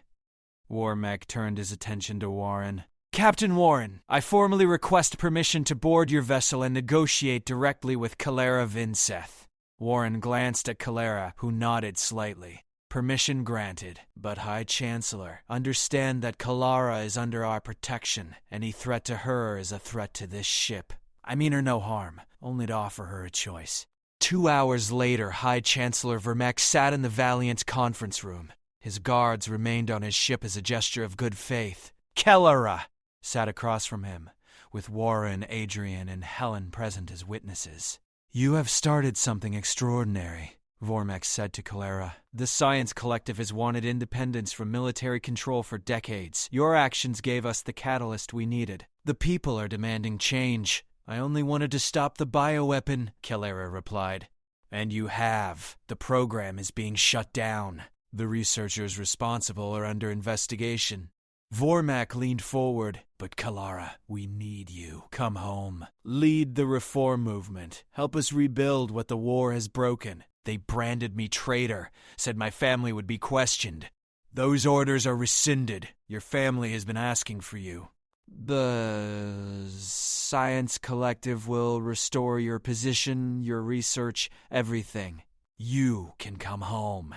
S1: Warmek turned his attention to Warren. Captain Warren, I formally request permission to board your vessel and negotiate directly with Kalara Vinseth. Warren glanced at Kalara, who nodded slightly. Permission granted, but High Chancellor, understand that Kalara is under our protection. Any threat to her is a threat to this ship. I mean her no harm, only to offer her a choice. 2 hours later, High Chancellor Vermek sat in the Valiant's conference room. His guards remained on his ship as a gesture of good faith. Kalara sat across from him, with Warren, Adrian, and Helen present as witnesses. You have started something extraordinary, Vormek said to Kalara. The Science Collective has wanted independence from military control for decades. Your actions gave us the catalyst we needed. The people are demanding change. I only wanted to stop the bioweapon, Kalara replied. And you have. The program is being shut down. The researchers responsible are under investigation. Vormak leaned forward. But Kalara, we need you. Come home. Lead the reform movement. Help us rebuild what the war has broken. They branded me traitor, said my family would be questioned. Those orders are rescinded. Your family has been asking for you. The Science Collective will restore your position, your research, everything. You can come home.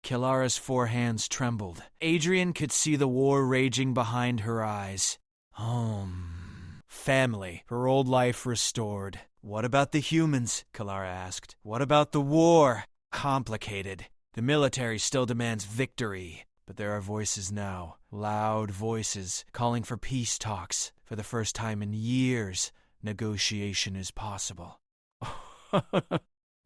S1: Kalara's 4 hands trembled. Adrian could see the war raging behind her eyes. Home. Family. Her old life restored. What about the humans? Kalara asked. What about the war? Complicated. The military still demands victory. But there are voices now. Loud voices calling for peace talks. For the first time in years, negotiation is possible.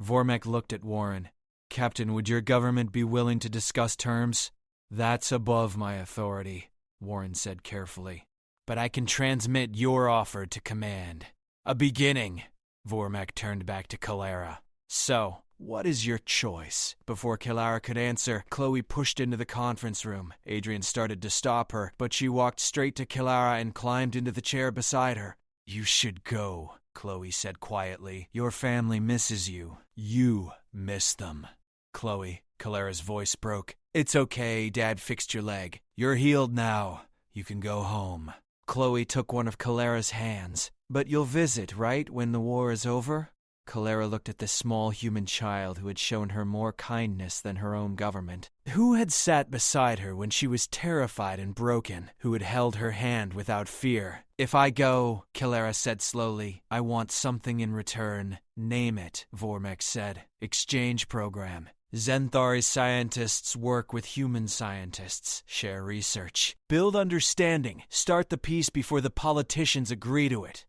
S1: Vormek looked at Warren. Captain, would your government be willing to discuss terms? That's above my authority, Warren said carefully. But I can transmit your offer to command. A beginning. Vormek turned back to Kalara. So, what is your choice? Before Kalara could answer, Chloe pushed into the conference room. Adrian started to stop her, but she walked straight to Kalara and climbed into the chair beside her. You should go, Chloe said quietly. Your family misses you. You miss them. Chloe, Kalara's voice broke. It's okay, Dad fixed your leg. You're healed now. You can go home. Chloe took one of Kalara's hands. But you'll visit, right, when the war is over? Kalara looked at the small human child who had shown her more kindness than her own government. Who had sat beside her when she was terrified and broken? Who had held her hand without fear? If I go, Kalara said slowly, I want something in return. Name it, Vormek said. Exchange program. Zenthari's scientists work with human scientists, share research, build understanding, start the peace before the politicians agree to it.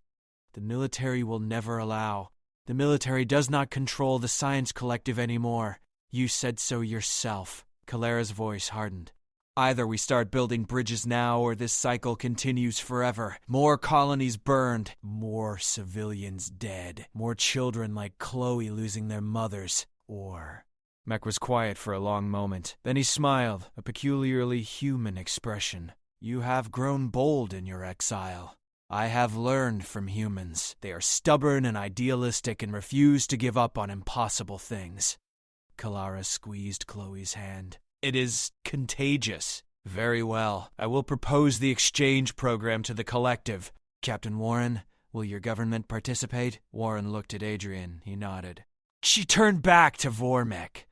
S1: The military will never allow. The military does not control the Science Collective anymore. You said so yourself. Kalara's voice hardened. Either we start building bridges now or this cycle continues forever. More colonies burned, more civilians dead, more children like Chloe losing their mothers, or... Mech was quiet for a long moment. Then he smiled, a peculiarly human expression. You have grown bold in your exile. I have learned from humans. They are stubborn and idealistic and refuse to give up on impossible things. Kalara squeezed Chloe's hand. It is contagious. Very well. I will propose the exchange program to the collective. Captain Warren, will your government participate? Warren looked at Adrian. He nodded. She turned back to Vormek.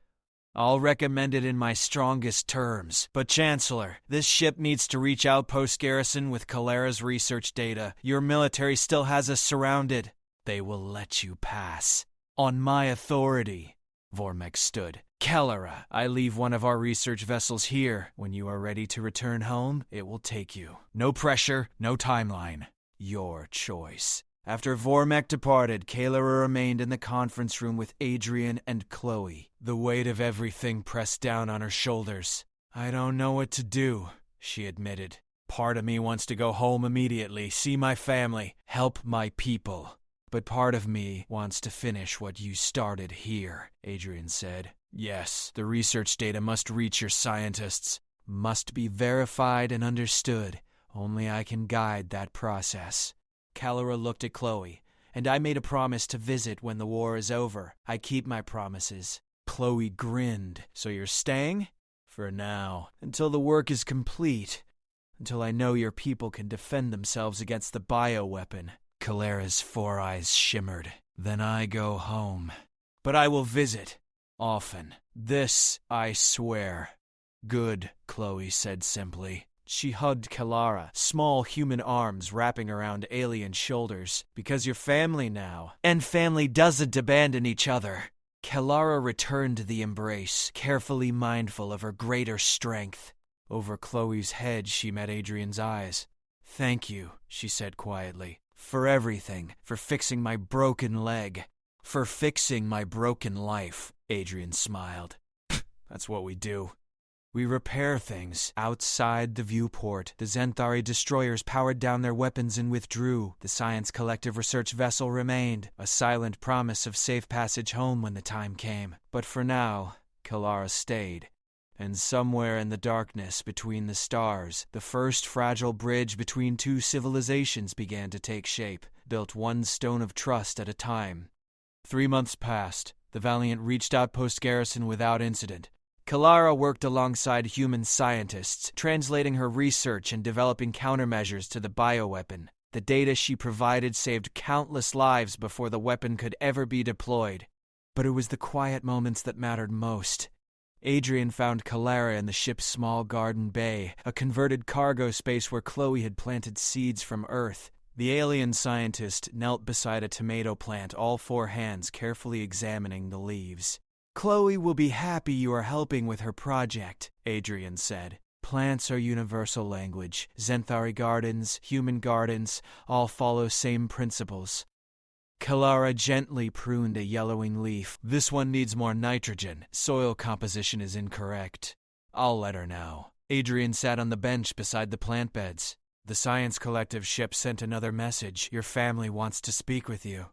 S1: I'll recommend it in my strongest terms. But Chancellor, this ship needs to reach Outpost Garrison with Kalera's research data. Your military still has us surrounded. They will let you pass. On my authority. Vormek stood. Kalera, I leave one of our research vessels here. When you are ready to return home, it will take you. No pressure, no timeline. Your choice. After Vormek departed, Kalera remained in the conference room with Adrian and Chloe. The weight of everything pressed down on her shoulders. I don't know what to do, she admitted. Part of me wants to go home immediately, see my family, help my people. But part of me wants to finish what you started here, Adrian said. Yes, the research data must reach your scientists. Must be verified and understood. Only I can guide that process. Kalera looked at Chloe, and I made a promise to visit when the war is over. I keep my promises. Chloe grinned. So you're staying? For now. Until the work is complete. Until I know your people can defend themselves against the bioweapon. Kalera's 4 eyes shimmered. Then I go home. But I will visit. Often. This I swear. Good, Chloe said simply. She hugged Kalera, small human arms wrapping around alien shoulders. Because you're family now. And family doesn't abandon each other. Kalera returned to the embrace, carefully mindful of her greater strength. Over Chloe's head she met Adrian's eyes. Thank you, she said quietly. For everything. For fixing my broken leg. For fixing my broken life. Adrian smiled. That's what we do. We repair things. Outside the viewport, the Zenthari destroyers powered down their weapons and withdrew. The Science Collective research vessel remained, a silent promise of safe passage home when the time came. But for now, Kalera stayed. And somewhere in the darkness between the stars, the first fragile bridge between two civilizations began to take shape, built one stone of trust at a time. 3 months passed. The Valiant reached Outpost Garrison without incident. Kalera worked alongside human scientists, translating her research and developing countermeasures to the bioweapon. The data she provided saved countless lives before the weapon could ever be deployed. But it was the quiet moments that mattered most. Adrian found Kalera in the ship's small garden bay, a converted cargo space where Chloe had planted seeds from Earth. The alien scientist knelt beside a tomato plant, all 4 hands carefully examining the leaves. Chloe will be happy you are helping with her project, Adrian said. Plants are universal language. Zenthari gardens, human gardens, all follow same principles. Kalera gently pruned a yellowing leaf. This one needs more nitrogen. Soil composition is incorrect. I'll let her know. Adrian sat on the bench beside the plant beds. The Science Collective ship sent another message. Your family wants to speak with you.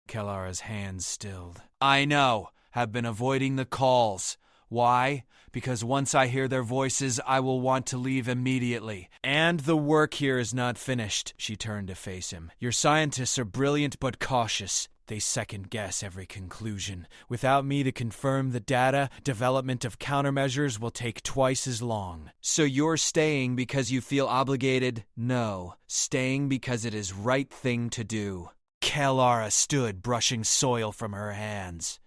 S1: Kalera's hands stilled. I know. Have been avoiding the calls. Why? Because once I hear their voices, I will want to leave immediately. And the work here is not finished. She turned to face him. Your scientists are brilliant but cautious. They second-guess every conclusion. Without me to confirm the data, development of countermeasures will take twice as long. So you're staying because you feel obligated? No. Staying because it is right thing to do. Kalera stood, brushing soil from her hands.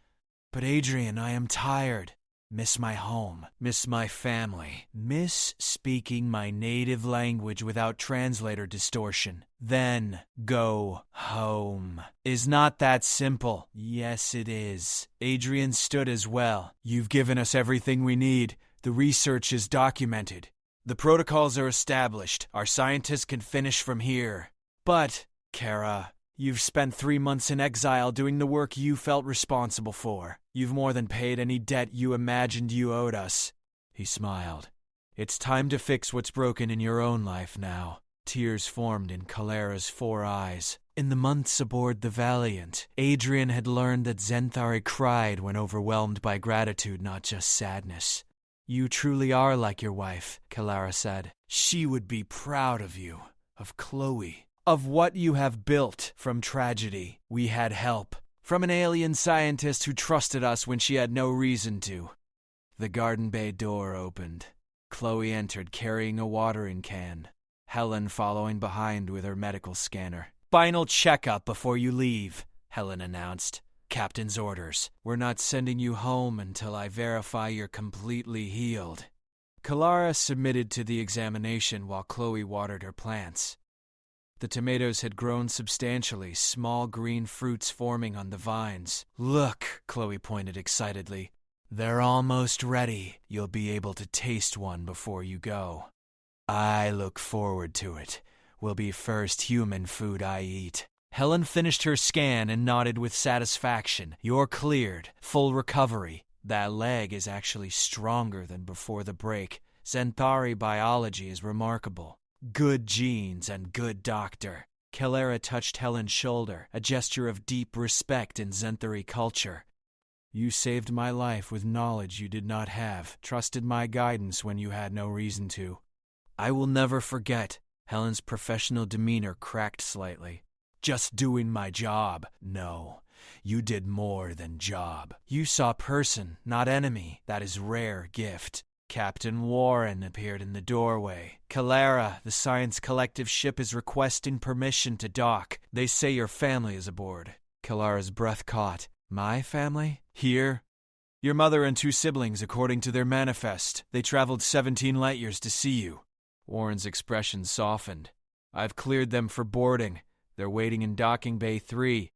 S1: But Adrian, I am tired. Miss my home. Miss my family. Miss speaking my native language without translator distortion. Then go home. Is not that simple? Yes, it is. Adrian stood as well. You've given us everything we need. The research is documented. The protocols are established. Our scientists can finish from here. But, Kara, you've spent 3 months in exile doing the work you felt responsible for. You've more than paid any debt you imagined you owed us. He smiled. It's time to fix what's broken in your own life now. Tears formed in Kalera's 4 eyes. In the months aboard the Valiant, Adrian had learned that Zenthari cried when overwhelmed by gratitude, not just sadness. You truly are like your wife, Kalera said. She would be proud of you, of Chloe. Of what you have built from tragedy. We had help. From an alien scientist who trusted us when she had no reason to. The garden bay door opened. Chloe entered carrying a watering can. Helen following behind with her medical scanner. Final checkup before you leave, Helen announced. Captain's orders. We're not sending you home until I verify you're completely healed. Kalara submitted to the examination while Chloe watered her plants. The tomatoes had grown substantially, small green fruits forming on the vines. Look, Chloe pointed excitedly. They're almost ready. You'll be able to taste one before you go. I look forward to it. Will be first human food I eat. Helen finished her scan and nodded with satisfaction. You're cleared. Full recovery. That leg is actually stronger than before the break. Zentari biology is remarkable. Good genes and good doctor. Kalara touched Helen's shoulder, a gesture of deep respect in Zenthari culture. You saved my life with knowledge you did not have, trusted my guidance when you had no reason to. I will never forget. Helen's professional demeanor cracked slightly. Just doing my job. No, you did more than job. You saw person, not enemy. That is rare gift. Captain Warren appeared in the doorway. Kalara, the Science Collective ship is requesting permission to dock. They say your family is aboard. Kalara's breath caught. My family? Here? Your mother and 2 siblings, according to their manifest. They traveled 17 light years to see you. Warren's expression softened. I've cleared them for boarding. They're waiting in docking bay 3.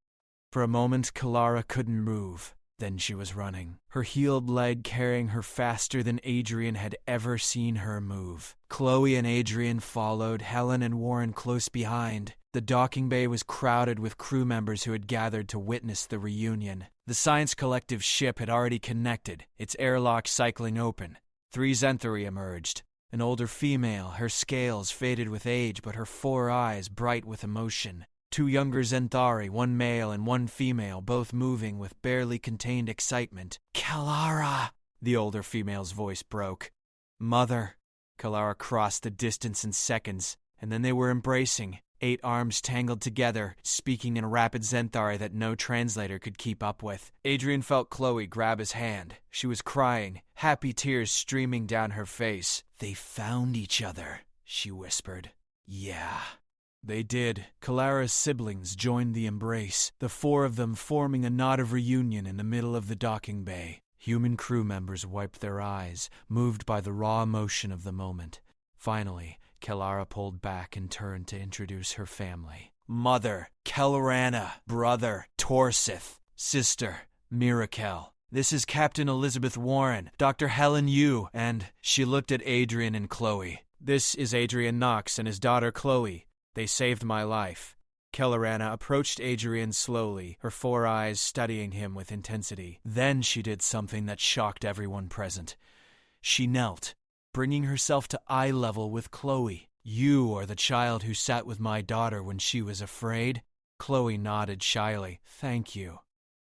S1: For a moment, Kalara couldn't move. Then she was running, her healed leg carrying her faster than Adrian had ever seen her move. Chloe and Adrian followed, Helen and Warren close behind. The docking bay was crowded with crew members who had gathered to witness the reunion. The Science Collective ship had already connected, its airlock cycling open. 3 Zenthari emerged. An older female, her scales faded with age, but her 4 eyes bright with emotion. 2 younger Zenthari, 1 male and 1 female, both moving with barely contained excitement. Kalara! The older female's voice broke. Mother. Kalara crossed the distance in seconds, and then they were embracing. 8 arms tangled together, speaking in rapid Zenthari that no translator could keep up with. Adrian felt Chloe grab his hand. She was crying, happy tears streaming down her face. They found each other, she whispered. Yeah. They did. Kalara's siblings joined the embrace, the 4 of them forming a knot of reunion in the middle of the docking bay. Human crew members wiped their eyes, moved by the raw emotion of the moment. Finally, Kalara pulled back and turned to introduce her family. Mother, Kelrana. Brother, Torsith. Sister, Mirakel. This is Captain Elizabeth Warren, Dr. Helen Yu, and she looked at Adrian and Chloe. This is Adrian Knox and his daughter Chloe. They saved my life. Kellerana approached Adrian slowly, her 4 eyes studying him with intensity. Then she did something that shocked everyone present. She knelt, bringing herself to eye level with Chloe. You are the child who sat with my daughter when she was afraid? Chloe nodded shyly. Thank you.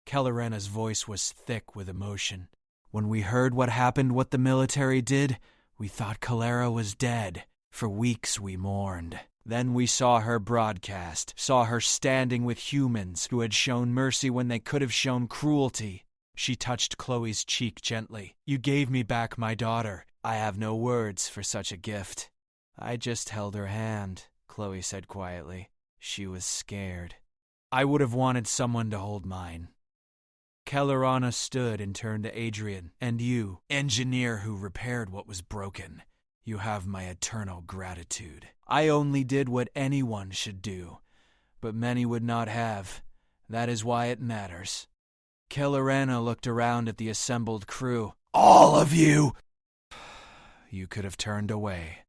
S1: Kellerana's voice was thick with emotion. When we heard what happened, what the military did, we thought Kalara was dead. For weeks we mourned. Then we saw her broadcast, saw her standing with humans who had shown mercy when they could have shown cruelty. She touched Chloe's cheek gently. You gave me back my daughter. I have no words for such a gift. I just held her hand, Chloe said quietly. She was scared. I would have wanted someone to hold mine. Kellerana stood and turned to Adrian. And you, engineer who repaired what was broken. You have my eternal gratitude. I only did what anyone should do, but many would not have. That is why it matters. Kellerana looked around at the assembled crew. All of you! You could have turned away.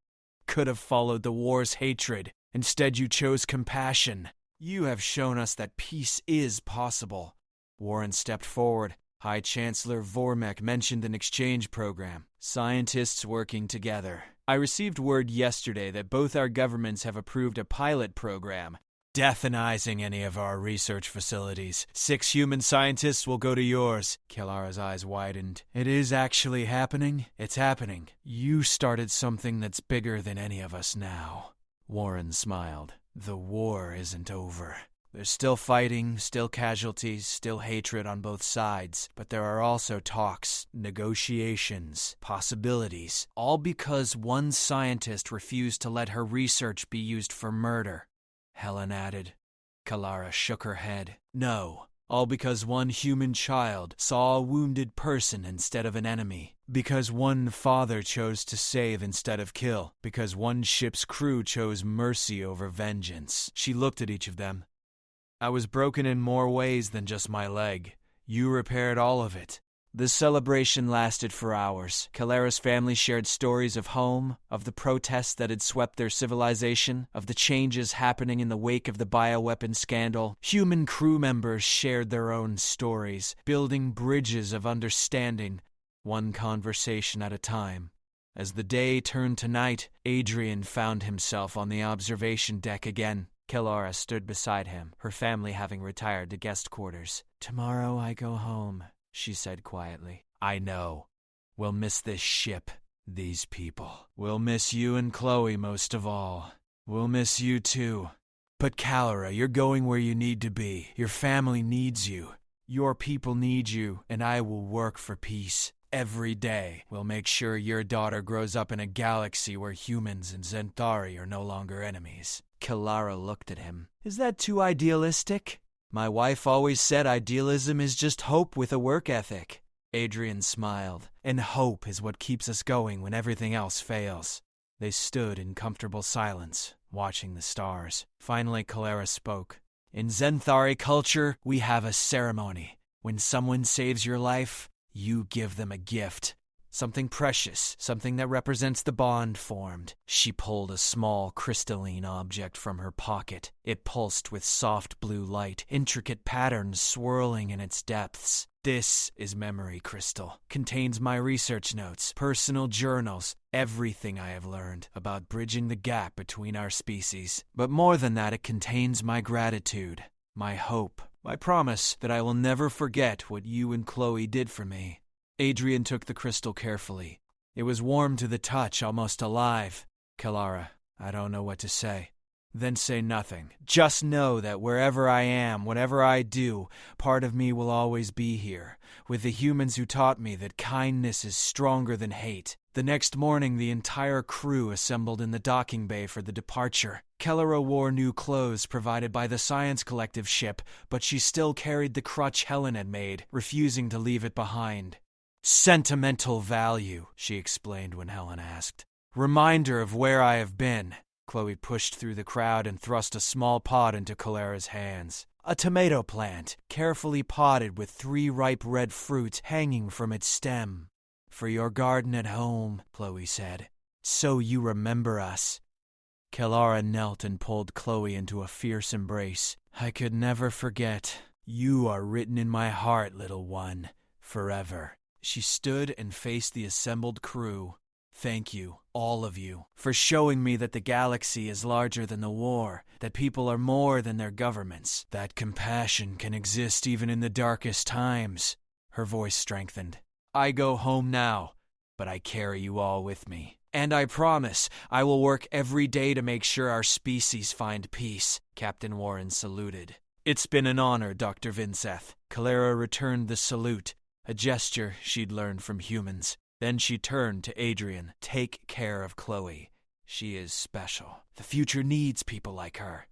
S1: Could have followed the war's hatred. Instead, you chose compassion. You have shown us that peace is possible. Warren stepped forward. High Chancellor Vormek mentioned an exchange program. Scientists working together. I received word yesterday that both our governments have approved a pilot program, deathanizing any of our research facilities. 6 human scientists will go to yours. Kalara's eyes widened. It is actually happening? It's happening. You started something that's bigger than any of us now. Warren smiled. The war isn't over. There's still fighting, still casualties, still hatred on both sides, but there are also talks, negotiations, possibilities, all because one scientist refused to let her research be used for murder. Helen added. Kalara shook her head. No, All because one human child saw a wounded person instead of an enemy. Because one father chose to save instead of kill. Because one ship's crew chose mercy over vengeance. She looked at each of them. I was broken in more ways than just my leg. You repaired all of it. The celebration lasted for hours. Kalara's family shared stories of home, of the protests that had swept their civilization, of the changes happening in the wake of the bioweapon scandal. Human crew members shared their own stories, building bridges of understanding, one conversation at a time. As the day turned to night, Adrian found himself on the observation deck again. Kalara stood beside him, her family having retired to guest quarters. "Tomorrow I go home," she said quietly. "I know. We'll miss this ship, these people. We'll miss you and Chloe most of all. We'll miss you too. But Kalara, you're going where you need to be. Your family needs you. Your people need you, and I will work for peace. Every day, we'll make sure your daughter grows up in a galaxy where humans and Zentari are no longer enemies." Kalara looked at him. "Is that too idealistic?" "My wife always said idealism is just hope with a work ethic." Adrian smiled. "And hope is what keeps us going when everything else fails." They stood in comfortable silence, watching the stars. Finally, Kalara spoke. "In Zenthari culture, we have a ceremony. When someone saves your life, you give them a gift. Something precious, something that represents the bond formed." She pulled a small crystalline object from her pocket. It pulsed with soft blue light, intricate patterns swirling in its depths. "This is memory crystal. Contains my research notes, personal journals, everything I have learned about bridging the gap between our species. But more than that, it contains my gratitude, my hope, my promise that I will never forget what you and Chloe did for me." Adrian took the crystal carefully. It was warm to the touch, almost alive. "Kalara, I don't know what to say." "Then say nothing. Just know that wherever I am, whatever I do, part of me will always be here, with the humans who taught me that kindness is stronger than hate." The next morning, the entire crew assembled in the docking bay for the departure. Kalara wore new clothes provided by the Science Collective ship, but she still carried the crutch Helen had made, refusing to leave it behind. "Sentimental value," she explained when Helen asked. "Reminder of where I have been." Chloe pushed through the crowd and thrust a small pot into Kalara's hands. "A tomato plant, carefully potted with 3 ripe red fruits hanging from its stem." "For your garden at home," Chloe said. "So you remember us." Kalara knelt and pulled Chloe into a fierce embrace. "I could never forget. You are written in my heart, little one, forever." She stood and faced the assembled crew. "Thank you, all of you, for showing me that the galaxy is larger than the war, that people are more than their governments, that compassion can exist even in the darkest times." Her voice strengthened. "I go home now, but I carry you all with me. And I promise I will work every day to make sure our species find peace." Captain Warren saluted. "It's been an honor, Dr. Vinseth." Kalara returned the salute, a gesture she'd learned from humans. Then she turned to Adrian. "Take care of Chloe. She is special. The future needs people like her."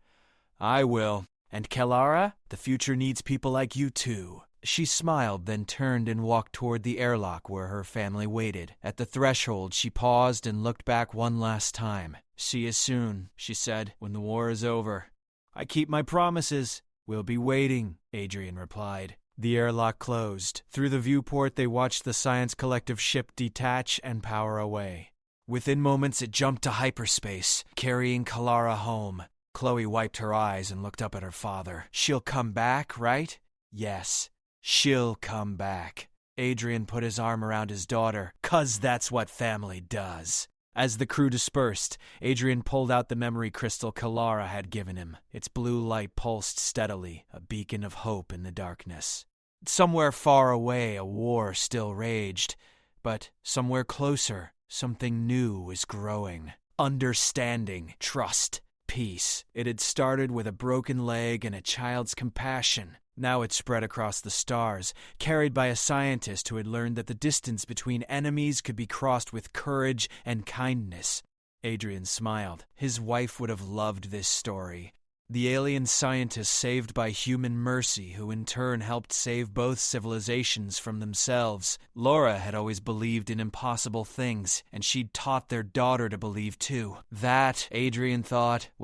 S1: "I will. And Kalara, the future needs people like you too." She smiled, then turned and walked toward the airlock where her family waited. At the threshold, she paused and looked back one last time. "See you soon," she said, "when the war is over." "I keep my promises." "We'll be waiting," Adrian replied. The airlock closed. Through the viewport, they watched the Science Collective ship detach and power away. Within moments, it jumped to hyperspace, carrying Kalara home. Chloe wiped her eyes and looked up at her father. "She'll come back, right?" "Yes, she'll come back." Adrian put his arm around his daughter. "'Cause that's what family does." As the crew dispersed, Adrian pulled out the memory crystal Kalara had given him. Its blue light pulsed steadily, a beacon of hope in the darkness. Somewhere far away, a war still raged, but somewhere closer, something new was growing. Understanding, trust, peace. It had started with a broken leg and a child's compassion. Now it spread across the stars, carried by a scientist who had learned that the distance between enemies could be crossed with courage and kindness. Adrian smiled. His wife would have loved this story. The alien scientists saved by human mercy, who in turn helped save both civilizations from themselves. Laura had always believed in impossible things, and she'd taught their daughter to believe too. That, Adrian thought, was